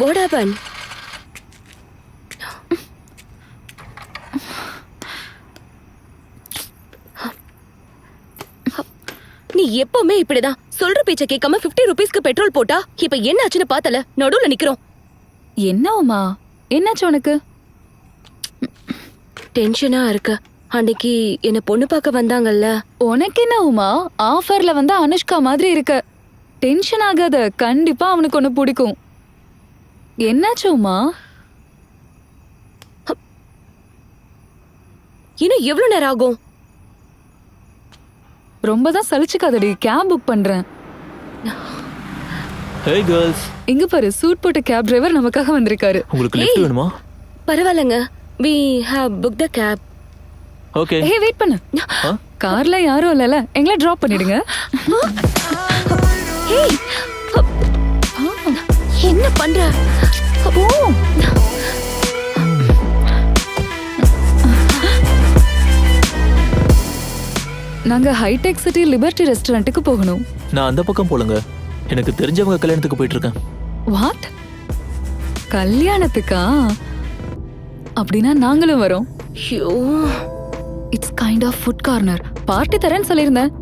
What happened? நீ எப்பவுமே இப்படிதான் சொல்ற பேச்ச கேட்காம 50 ரூபீஸ்க்கு பெட்ரோல் போட்டா இப்ப என்ன ஆச்சுன்னு பார்த்தல நடுவுல நிக்கிறோம். என்ன உமா, என்னாச்சு உனக்கு? டென்ஷனா இருக்கு. அன்னைக்கு என்ன பொண்ணு பார்க்க வந்தாங்கல்ல. உனக்கு என்ன உமா, ஆஃபர்ல வந்து அனுஷ்கா மாதிரி இருக்க. டென்ஷன் ஆகாத, கண்டிப்பா அவனுக்கு ஒண்ணு பிடிக்கும். என்னாச்சு உமா? இன்னும் எவ்வளவு நேரம் ஆகும்? ரொம்ப தான் சலிச்சுக்காதடி, கேப் புக் பண்றேன். Hey girls. இங்க பாரு, சூட் போட்ட கேப் டிரைவர் நமக்காக வந்திருக்காரு. உங்களுக்கு லிஃப்ட் வேணுமா? பரவாயில்லைங்க. We have booked the cab. Okay. ஏய் வெயிட் பண்ணு. கார்ல யாரும் இல்லல, எங்களை டிராப் பண்ணிடுங்க. ஏய் என்ன பண்ற? ஓ நாங்க ஹைடெக் சிட்டி லிபர்ட்டி ரெஸ்டாரண்ட்டுக்கு போகணும். நான் அந்த பக்கம் போலங்க, எனக்கு தெரிஞ்சவங்க கல்யாணத்துக்கு போயிட்டு இருக்கேன். வாட்? கல்யாணத்துக்கா? அப்படின்னா நாங்களும் வரோம். ஐயோ, it's kind of food corner. Party தரேன்னு சொல்லியிருந்தேன்.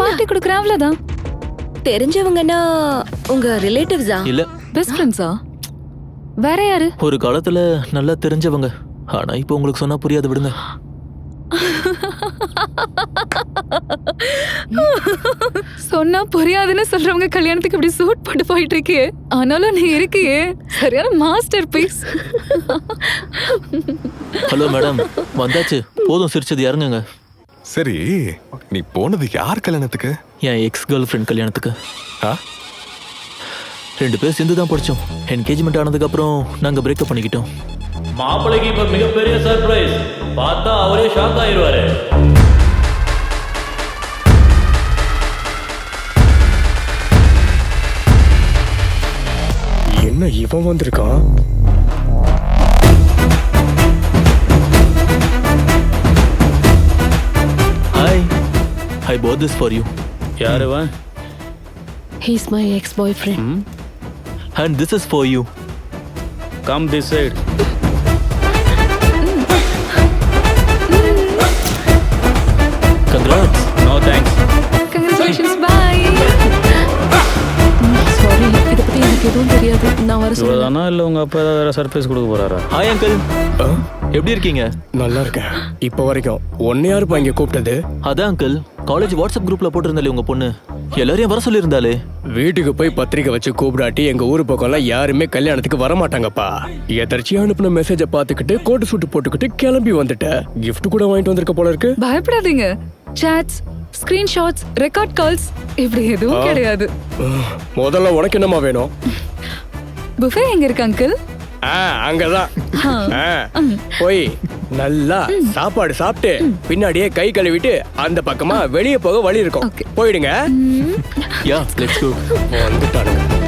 பார்ட்டி கொடுக்குறேன், அவ்வளவுதான். தெரிஞ்சவங்கன்னா உங்க ரிலேட்டிவ்ஸா? இல்ல, பெஸ்ட் ஃப்ரெண்ட்ஸா? வேற யாரு? ஒரு காலத்துல நல்லா தெரிஞ்சவங்க. ஆனா இப்போ உங்களுக்கு சொன்னா புரியாது, விடுங்க. சொன்னா புரியாதுன்னு சொல்றவங்க கல்யாணத்துக்கு இப்படி சூட் போட்டு போயிட்டு இருக்கியே. ஆனாலும் நீ இருக்கியே சரியான மாஸ்டர் பீஸ். ஹலோ மேடம், வந்தாச்சு. போதும் சிரிச்சது, இறங்குங்க. சரி, நீ போனது யார் கல்யாணத்துக்கு? என் எக்ஸ் கேர்ள் ஃப்ரெண்ட் கல்யாணத்துக்கு. ஆ? 2 பேர் சேர்ந்து தான் படிச்சோம். என்கேஜ்மெண்ட் ஆனதுக்கு அப்புறம் நாங்க பிரேக்கப் பண்ணிக்கிட்டோம். மாப்பிள்ளைக்கு இப்ப மிகப்பெரிய சர்ப்ரைஸ். பார்த்தா அவரே ஷாக் ஆயிருவாரு. என்ன இவன் வந்திருக்கான்? Hi, I bought this for you. யாருவா? He's my ex-boyfriend. And this is for you. Come this side. Congrats. No thanks. Congratulations, bye. Sorry, இத பத்தி எனக்கு எதுவும் தெரியாது. நான் வர சொல்றேன். இவ்வளவுதானா இல்ல உங்க அப்பா ஏதாவது வேற சர்ப்ரைஸ் கொடுக்க போறாரா? ஹாய் அங்கிள், ஆ? எப்படி இருக்கீங்க? நல்லா இருக்கேன். இப்போ வரைக்கும் ஒன்னு யாருப்பா இங்க கூப்பிட்டது? அதான் அங்கிள், காலேஜ் வாட்ஸ்அப் குரூப்ல போட்டிருந்தாலே உங்க பொண்ணு எல்லாரையும் வர சொல்லியிருந்தாலே. வீட்டுக்கு போய் பத்திரிக்கை வச்சு கூப்பிடாட்டி எங்க ஊரு பக்கம்லாம் யாருமே கல்யாணத்துக்கு வர மாட்டாங்கப்பா. எதர்ச்சியா அனுப்பின மெசேஜை பார்த்துக்கிட்டு கோட்டு சூட்டு போட்டுக்கிட்டு கிளம்பி வந்துட்டேன். gift கூட வாங்கிட்டு வந்திருக்க போல இருக்கு. பயப்படாதீங்க. சாட்ஸ், ஸ்கிரீன்ஷாட்ஸ், ரெக்கார்ட் கால்ஸ் இப்படி எதுவும் கிடையாது. முதல்ல உனக்கு என்னமா வேணும்? புஃபே எங்க இருக்கு அங்கிள்? அங்கதான். போய் நல்லா சாப்பாடு சாப்பிட்டு பின்னாடியே கை கழுவிட்டு அந்த பக்கமா வெளியே போக வழி இருக்கும். போயிடுங்க. யா, லெட்ஸ் கோ. வந்துட்டானுங்க.